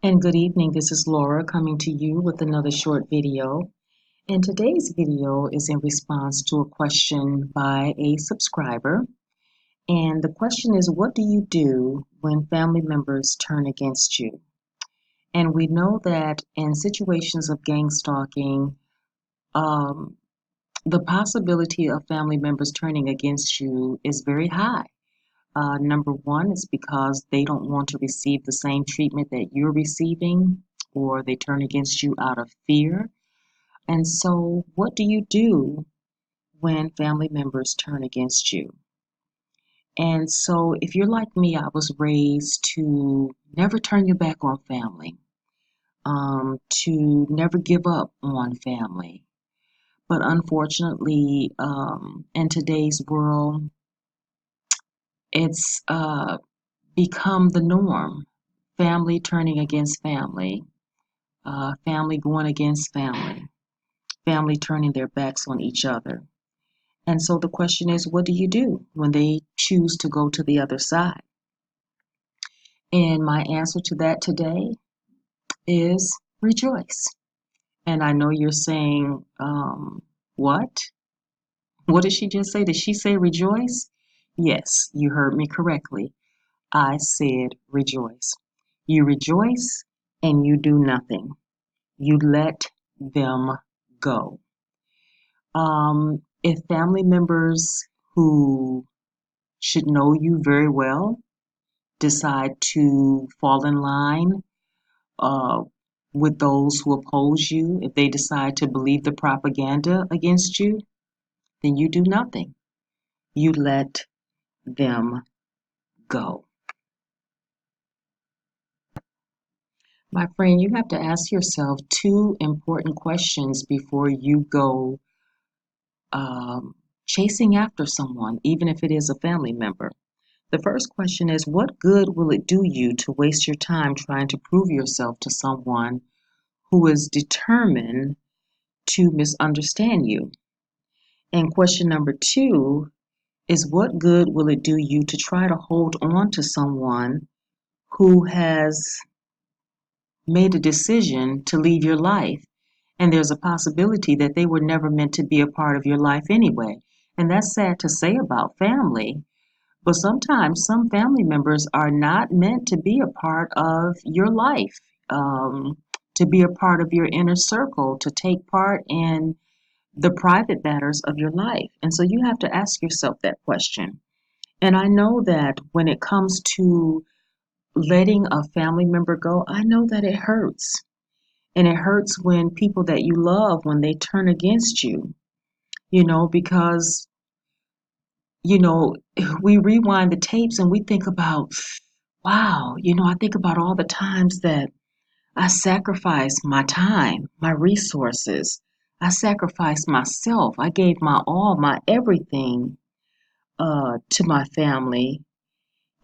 And good evening, this is Laura coming to you with another short video. And today's video is in response to a question by a subscriber. And the question is, what do you do when family members turn against you? And we know that in situations of gang stalking, um, the possibility of family members turning against you is very high. Number one is because they don't want to receive the same treatment that you're receiving, or they turn against you out of fear. And so, what do you do when family members turn against you? And so, if you're like me, I was raised to never turn your back on family, to never give up on family. But unfortunately, in today's world, it's become the norm. Family turning against family, family going against family, family turning their backs on each other. And so the question is, what do you do when they choose to go to the other side? And my answer to that today is rejoice. And I know you're saying, what? What did she just say? Did she say rejoice? Yes, you heard me correctly. I said rejoice. You rejoice and you do nothing. You let them go. If family members who should know you very well decide to fall in line uh, with those who oppose you, if they decide to believe the propaganda against you, then you do nothing. You let them go. My friend, you have to ask yourself two important questions before you go um, chasing after someone, even if it is a family member. The first question is, what good will it do you to waste your time trying to prove yourself to someone who is determined to misunderstand you? And question number two is, what good will it do you to try to hold on to someone who has made a decision to leave your life? And there's a possibility that they were never meant to be a part of your life anyway. And that's sad to say about family. But sometimes some family members are not meant to be a part of your life, um, to be a part of your inner circle, to take part in the private matters of your life. And so you have to ask yourself that question. And I know that when it comes to letting a family member go, I know that it hurts. And it hurts when people that you love, when they turn against you, because you know, we rewind the tapes and we think about, wow, I think about all the times that I sacrificed my time, my resources. I sacrificed myself. I gave my all, my everything to my family.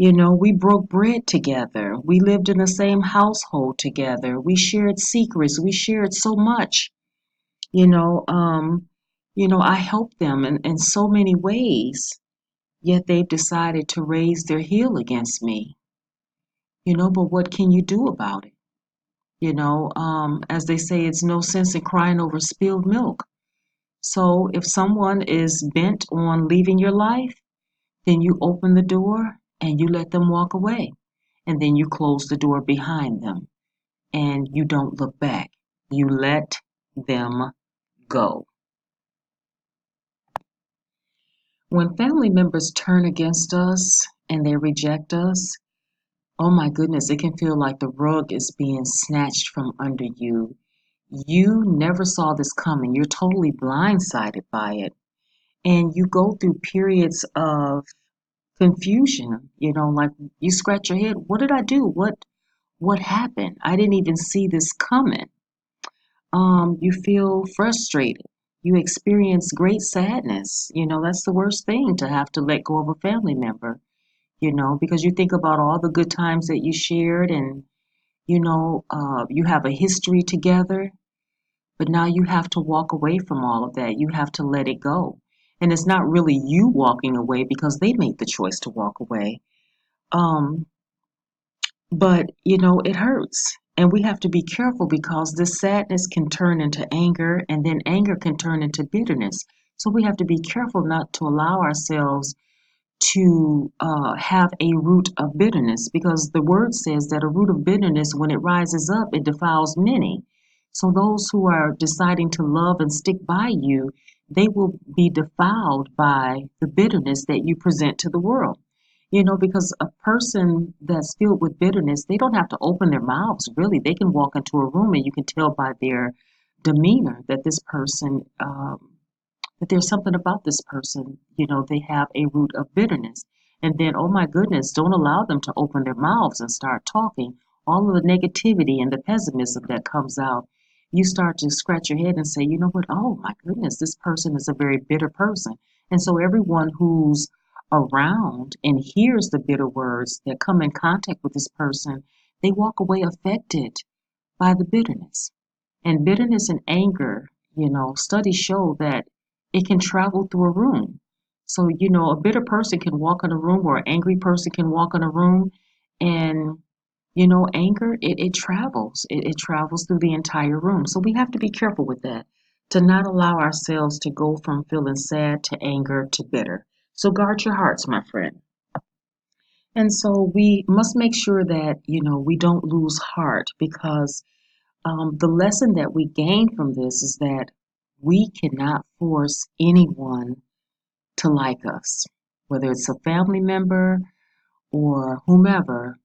We broke bread together. We lived in the same household together. We shared secrets. We shared so much. You know, um, I helped them in so many ways. Yet they've decided to raise their heel against me. But what can you do about it? As they say, it's no sense in crying over spilled milk. So if someone is bent on leaving your life, then you open the door and you let them walk away. And then you close the door behind them and you don't look back. You let them go. When family members turn against us and they reject us, oh my goodness, it can feel like the rug is being snatched from under you. You never saw this coming. You're totally blindsided by it. And you go through periods of confusion, like you scratch your head, what did I do? What happened? I didn't even see this coming. You feel frustrated. You experience great sadness. That's the worst thing, to have to let go of a family member, because you think about all the good times that you shared, and you have a history together, but now you have to walk away from all of that. You have to let it go. And it's not really you walking away because they made the choice to walk away. Um, but it hurts. And we have to be careful because this sadness can turn into anger, and then anger can turn into bitterness. So we have to be careful not to allow ourselves to have a root of bitterness, because the word says that a root of bitterness, when it rises up, it defiles many. So those who are deciding to love and stick by you, they will be defiled by the bitterness that you present to the world. Because a person that's filled with bitterness, they don't have to open their mouths, really. They can walk into a room and you can tell by their demeanor that this person that there's something about this person, they have a root of bitterness. And then, oh my goodness, don't allow them to open their mouths and start talking. All of the negativity and the pessimism that comes out, you start to scratch your head and say, you know what? Oh my goodness, this person is a very bitter person. And so everyone who's around and hears the bitter words that come in contact with this person, they walk away affected by the bitterness. And bitterness and anger, studies show that it can travel through a room. So, a bitter person can walk in a room, or an angry person can walk in a room, and, anger, it travels. It travels through the entire room. So we have to be careful with that, to not allow ourselves to go from feeling sad to anger to bitter. So guard your hearts, my friend. And so we must make sure that, we don't lose heart, because the lesson that we gain from this is that we cannot force anyone to like us, whether it's a family member or whomever.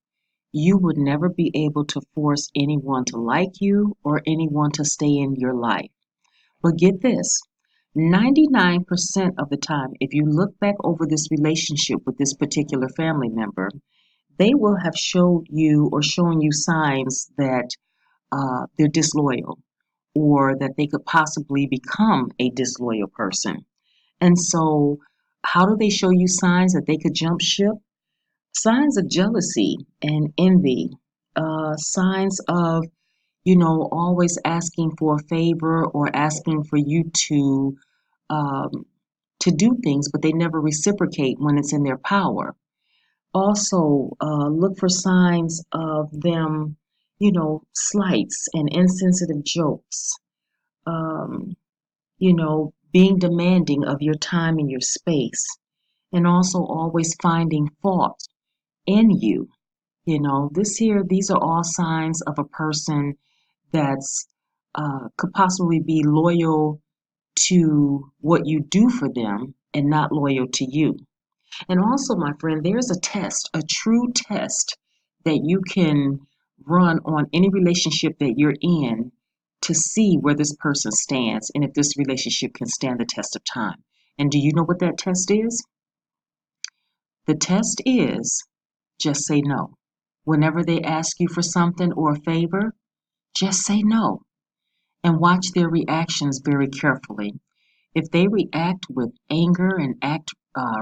You would never be able to force anyone to like you or anyone to stay in your life. But get this, 99% of the time, if you look back over this relationship with this particular family member, they will have showed you or shown you signs that they're disloyal, or that they could possibly become a disloyal person. And so, how do they show you signs that they could jump ship? Signs of jealousy and envy, signs of, always asking for a favor or asking for you um, to do things, but they never reciprocate when it's in their power. Also, look for signs of them, slights and insensitive jokes, being demanding of your time and your space, and also always finding fault in you. These are all signs of a person that's could possibly be loyal to what you do for them and not loyal to you. And also, my friend, there's a test, a true test that you can run on any relationship that you're in to see where this person stands and if this relationship can stand the test of time. And do you know what that test is? The test is just say no. Whenever they ask you for something or a favor, just say no and watch their reactions very carefully. If they react with anger and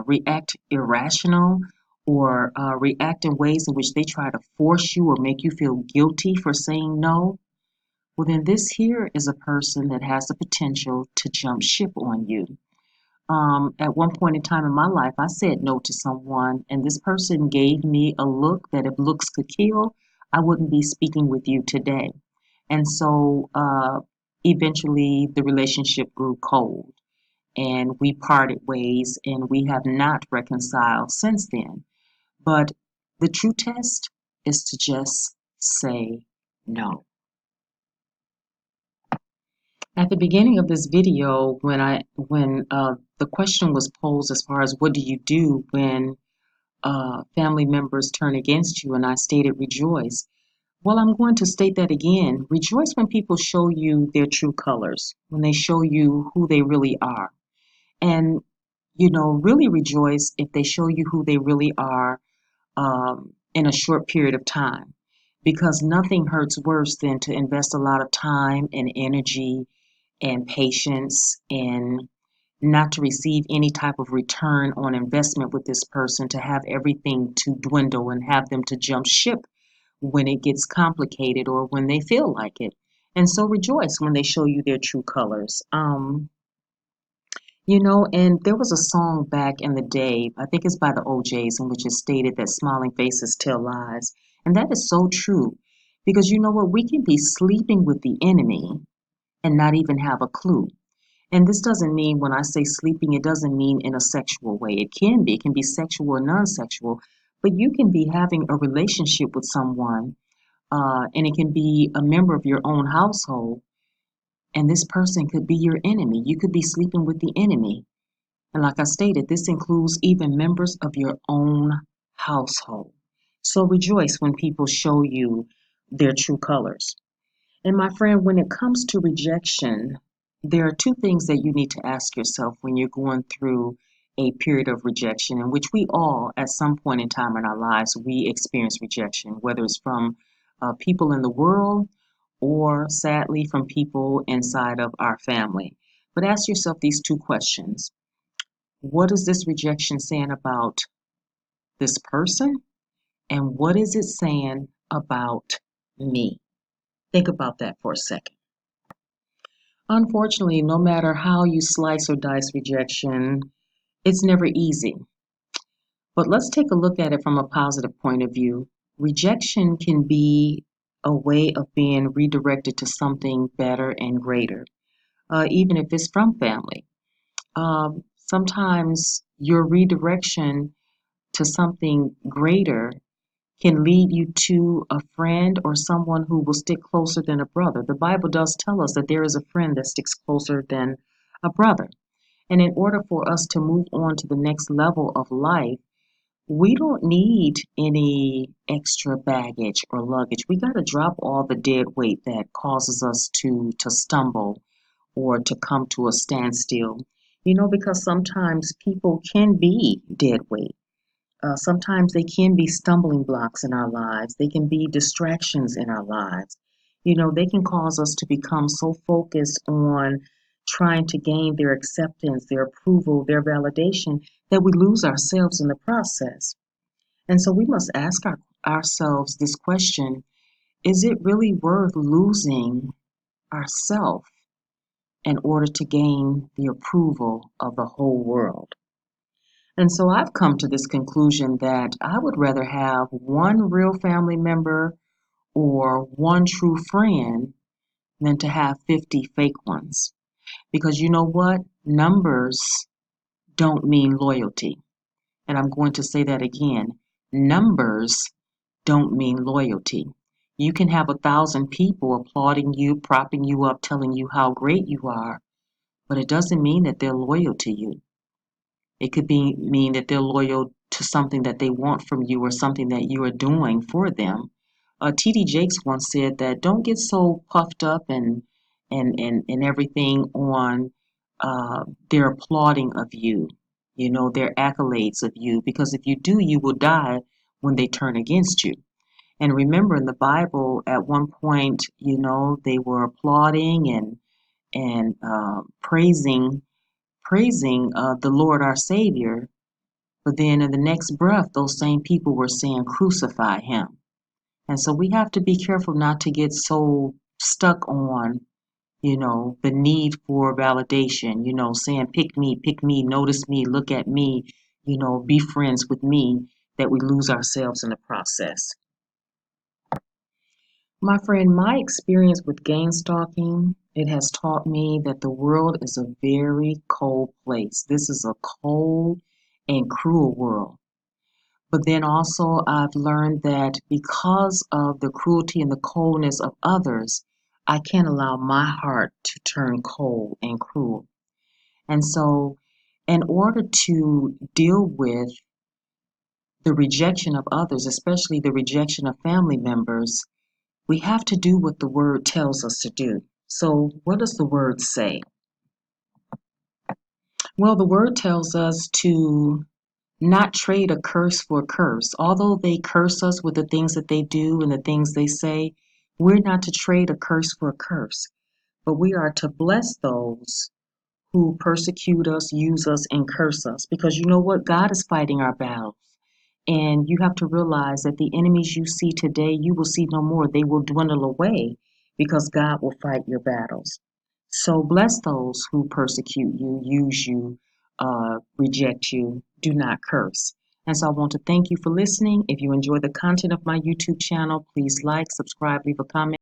react irrational, or react in ways in which they try to force you or make you feel guilty for saying no, well, then this here is a person that has the potential to jump ship on you. At one point in time in my life, I said no to someone, and this person gave me a look that if looks could kill, I wouldn't be speaking with you today. And so eventually the relationship grew cold and we parted ways and we have not reconciled since then. But the true test is to just say no. At the beginning of this video, when the question was posed as far as what do you do when family members turn against you, and I stated rejoice. Well, I'm going to state that again. Rejoice when people show you their true colors, when they show you who they really are. And, really rejoice if they show you who they really are in a short period of time. Because nothing hurts worse than to invest a lot of time and energy and patience and not to receive any type of return on investment with this person, to have everything to dwindle and have them to jump ship when it gets complicated or when they feel like it. And so rejoice when they show you their true colors. And there was a song back in the day, I think it's by the OJs, in which it stated that smiling faces tell lies. And that is so true, Because you know what? We can be sleeping with the enemy and not even have a clue. And this doesn't mean, when I say sleeping, it doesn't mean in a sexual way. It can be sexual or non sexual, but you can be having a relationship with someone, and it can be a member of your own household, and this person could be your enemy. You could be sleeping with the enemy. And like I stated, this includes even members of your own household. So rejoice when people show you their true colors. And my friend, when it comes to rejection, there are two things that you need to ask yourself when you're going through a period of rejection, in which we all, at some point in time in our lives, we experience rejection, whether it's from people in the world or sadly from people inside of our family. But ask yourself these two questions. What is this rejection saying about this person? And what is it saying about me? Think about that for a second. Unfortunately, no matter how you slice or dice rejection, it's never easy. But let's take a look at it from a positive point of view. Rejection can be a way of being redirected to something better and greater, even if it's from family. Sometimes your redirection to something greater can lead you to a friend or someone who will stick closer than a brother. The Bible does tell us that there is a friend that sticks closer than a brother. And in order for us to move on to the next level of life, we don't need any extra baggage or luggage. We got to drop all the dead weight that causes us to stumble or to come to a standstill. Because sometimes people can be dead weight. Sometimes they can be stumbling blocks in our lives. They can be distractions in our lives. They can cause us to become so focused on trying to gain their acceptance, their approval, their validation, that we lose ourselves in the process. And so we must ask ourselves this question: is it really worth losing ourself in order to gain the approval of the whole world? And so I've come to this conclusion that I would rather have one real family member or one true friend than to have 50 fake ones. Because you know what? Numbers don't mean loyalty. And I'm going to say that again. Numbers don't mean loyalty. You can have 1,000 people applauding you, propping you up, telling you how great you are, but it doesn't mean that they're loyal to you. It could mean that they're loyal to something that they want from you or something that you are doing for them. T.D. Jakes once said that don't get so puffed up and everything on their applauding of you, their accolades of you, because if you do, you will die when they turn against you. And remember, in the Bible, at one point, they were applauding and praising the Lord our Savior, but then in the next breath, those same people were saying, "Crucify him." And so we have to be careful not to get so stuck on, the need for validation, saying, pick me, notice me, look at me, be friends with me, that we lose ourselves in the process. My friend, my experience with game stalking, it has taught me that the world is a very cold place. This is a cold and cruel world. But then also I've learned that because of the cruelty and the coldness of others, I can't allow my heart to turn cold and cruel. And so in order to deal with the rejection of others, especially the rejection of family members, we have to do what the word tells us to do. So, what does the word say? Well, the word tells us to not trade a curse for a curse. Although they curse us with the things that they do and the things they say, we're not to trade a curse for a curse, but we are to bless those who persecute us, use us, and curse us. Because you know what? God is fighting our battles. And you have to realize that the enemies you see today, you will see no more. They will dwindle away because God will fight your battles. So bless those who persecute you, use you, reject you. Do not curse. And so I want to thank you for listening. If you enjoy the content of my YouTube channel, please like, subscribe, leave a comment.